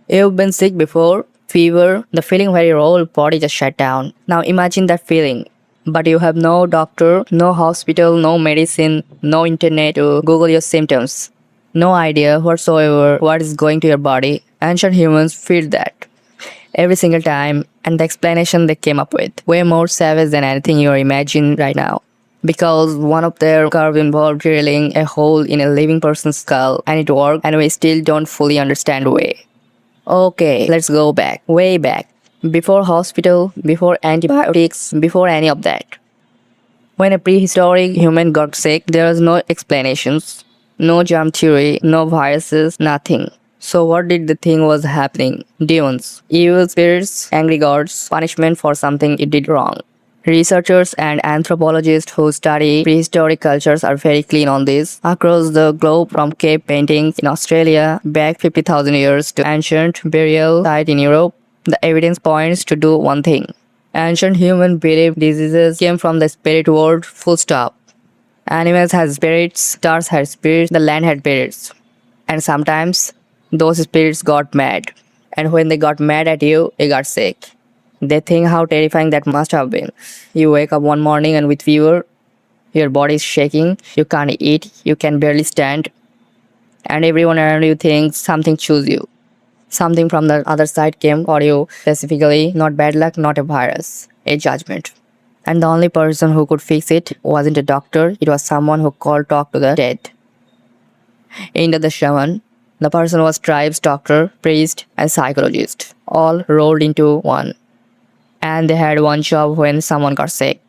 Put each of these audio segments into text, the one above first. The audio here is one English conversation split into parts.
You've been sick before, fever, the feeling where your whole body just shut down. Now imagine that feeling. But you have no doctor, no hospital, no medicine, no internet to Google your symptoms. No idea whatsoever what is going to your body. Ancient humans feel that every single time, and the explanation they came up with way more savage than anything you imagine right now. Because one of their curve involved drilling a hole in a living person's skull, and it worked, and we still don't fully understand why. Okay, let's go back, way back. Before hospital, before antibiotics, before any of that. When a prehistoric human got sick, there was no explanations, no germ theory, no viruses, nothing. So what did the thing was happening? Demons, evil spirits, angry gods, punishment for something it did wrong. Researchers and anthropologists who study prehistoric cultures are very clean on this. Across the globe, from cave paintings in Australia back 50,000 years to ancient burial site in Europe, the evidence points to do one thing. Ancient humans believed diseases came from the spirit world, full stop. Animals had spirits, stars had spirits, the land had spirits. And sometimes those spirits got mad. And when they got mad at you, you got sick. They think how terrifying that must have been. You wake up one morning and with fever, your body is shaking, you can't eat, you can barely stand, and everyone around you thinks something chose you. Something from the other side came for you specifically, not bad luck, not a virus, a judgment. And the only person who could fix it wasn't a doctor, it was someone who called talk to the dead. Into the shaman, the person was tribe's doctor, priest, and psychologist, all rolled into one. And they had one job when someone got sick.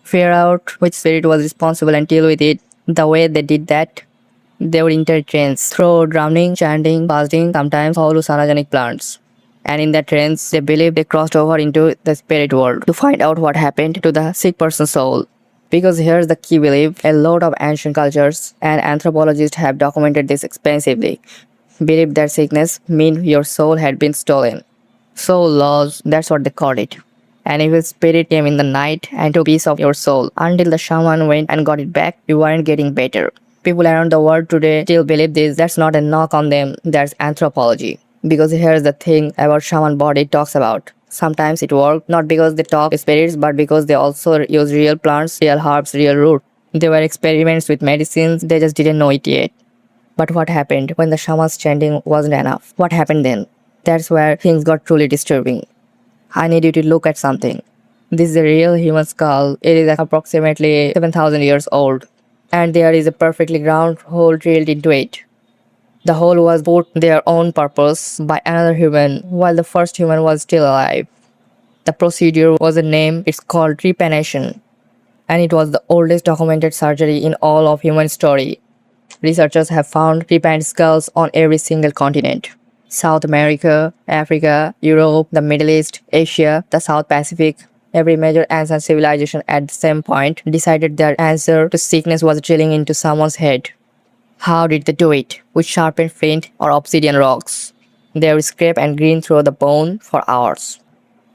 Figure out which spirit was responsible and deal with it. The way they did that, they would enter trance through drumming, chanting, fasting, sometimes hallucinogenic plants. And in that trance, they believe they crossed over into the spirit world to find out what happened to the sick person's soul. Because here's the key belief, a lot of ancient cultures and anthropologists have documented this extensively. Believe that sickness meant your soul had been stolen. Soul loss, that's what they called it. An evil spirit came in the night and took a piece of your soul. Until the shaman went and got it back, you weren't getting better. People around the world today still believe this. That's not a knock on them, that's anthropology. Because here's the thing about shaman body talks about. Sometimes it works, not because they talk spirits, but because they also use real plants, real herbs, real root. They were experiments with medicines, they just didn't know it yet. But what happened when the shaman's chanting wasn't enough? What happened then? That's where things got truly disturbing. I need you to look at something. This is a real human skull. It is approximately 7,000 years old. And there is a perfectly round hole drilled into it. The hole was put there on purpose by another human while the first human was still alive. The procedure was a name, it's called trepanation. And it was the oldest documented surgery in all of human story. Researchers have found trepaned skulls on every single continent. South America, Africa, Europe, the Middle East, Asia, the South Pacific. Every major ancient civilization at the same point decided their answer to sickness was drilling into someone's head. How did they do it? With sharpened flint or obsidian rocks. They would scrape and grind through the bone for hours.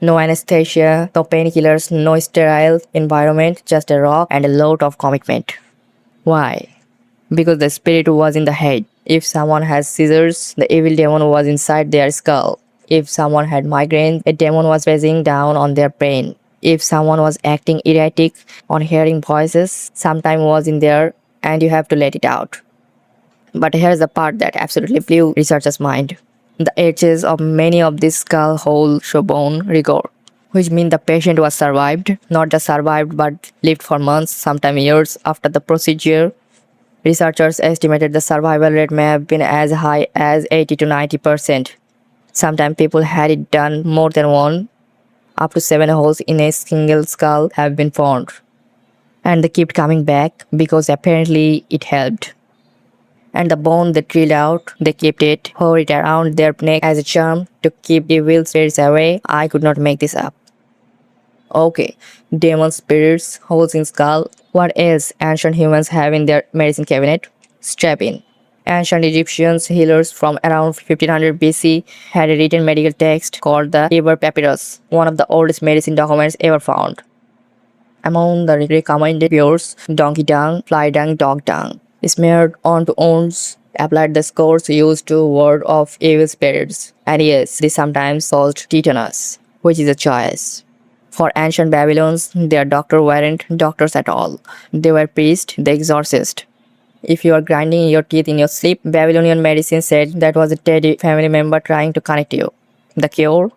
No anesthesia, no painkillers, no sterile environment, just a rock and a lot of commitment. Why? Because the spirit was in the head. If someone has scissors, the evil demon was inside their skull. If someone had migraine, a demon was pressing down on their brain. If someone was acting erratic on hearing voices, sometime was in there and you have to let it out. But here's the part that absolutely blew researchers' mind. The edges of many of these skull holes show bone rigor, which means the patient was survived, not just survived but lived for months, sometimes years after the procedure. Researchers estimated the survival rate may have been as high as 80 to 90%. Sometimes people had it done more than one. Up to 7 holes in a single skull have been found. And they kept coming back because apparently it helped. And the bone they drilled out, they kept it, wore it around their neck as a charm to keep evil spirits away. I could not make this up. Okay, demon spirits, holes in skull. What else ancient humans have in their medicine cabinet? Strap in. Ancient Egyptians healers from around 1500 BC had a written medical text called the Liber Papyrus, one of the oldest medicine documents ever found. Among the recommended cures, donkey dung, fly dung, dog dung, smeared onto wounds, applied the scores used to ward off evil spirits. And yes, they sometimes caused tetanus, which is a choice. For ancient Babylons, their doctors weren't doctors at all. They were priests, the exorcist. If you are grinding your teeth in your sleep, Babylonian medicine said that was a Teddy family member trying to connect you. The cure?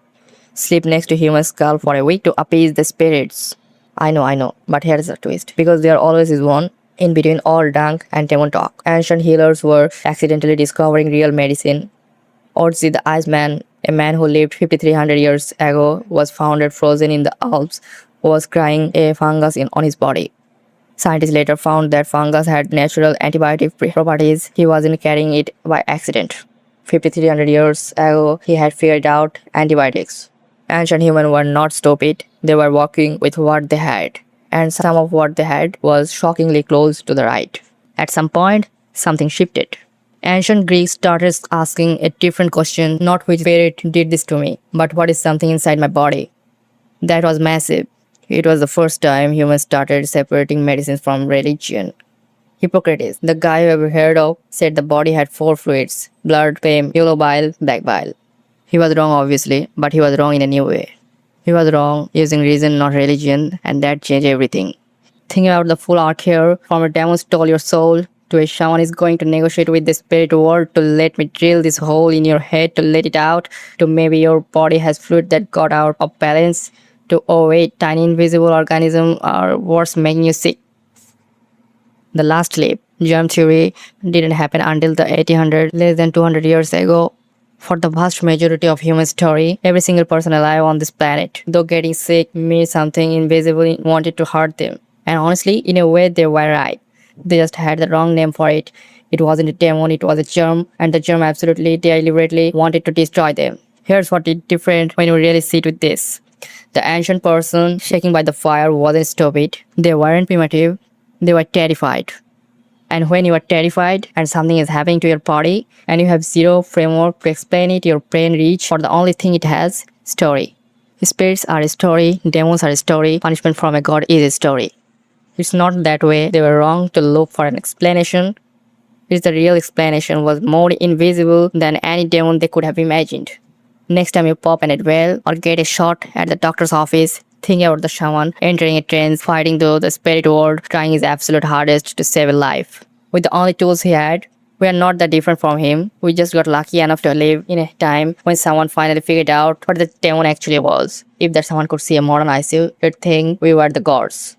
Sleep next to human skull for a week to appease the spirits. I know, but here's the twist. Because there always is one in between all dunk and demon talk. Ancient healers were accidentally discovering real medicine. Otzi the Iceman, a man who lived 5300 years ago, was found frozen in the Alps, was crying a fungus on his body. Scientists later found that fungus had natural antibiotic properties. He wasn't carrying it by accident. 5300 years ago, he had figured out antibiotics. Ancient humans were not stupid, they were working with what they had. And some of what they had was shockingly close to the right. At some point, something shifted. Ancient Greeks started asking a different question, not which spirit did this to me, but what is something inside my body. That was massive. It was the first time humans started separating medicines from religion. Hippocrates, the guy you ever heard of, said the body had four fluids: blood, phlegm, yellow bile, black bile. He was wrong, obviously, but he was wrong in a new way. He was wrong using reason, not religion, and that changed everything. Think about the full arc here. From a demon stole your soul to a shaman is going to negotiate with the spirit world to let me drill this hole in your head to let it out, to maybe your body has fluid that got out of balance, to oh wait, tiny invisible organism are worse making you sick. The last leap, germ theory, didn't happen until the 1800, less than 200 years ago. For the vast majority of human story, every single person alive on this planet, though getting sick means something invisible wanted to hurt them. And honestly, in a way, they were right. They just had the wrong name for it. It wasn't a demon, it was a germ, and the germ absolutely deliberately wanted to destroy them. Here's what is different when you really sit with this. The ancient person shaking by the fire wasn't stupid. They weren't primitive. They were terrified. And when you are terrified and something is happening to your body and you have zero framework to explain it, your brain reach for the only thing it has, story. Spirits are a story, demons are a story, punishment from a god is a story. It's not that way. They were wrong to look for an explanation. It's the real explanation was more invisible than any demon they could have imagined. Next time you pop an Advil or get a shot at the doctor's office, think about the shaman entering a trance, fighting through the spirit world, trying his absolute hardest to save a life. With the only tools he had, we are not that different from him. We just got lucky enough to live in a time when someone finally figured out what the demon actually was. If that someone could see a modern ICU, you'd think we were the gods.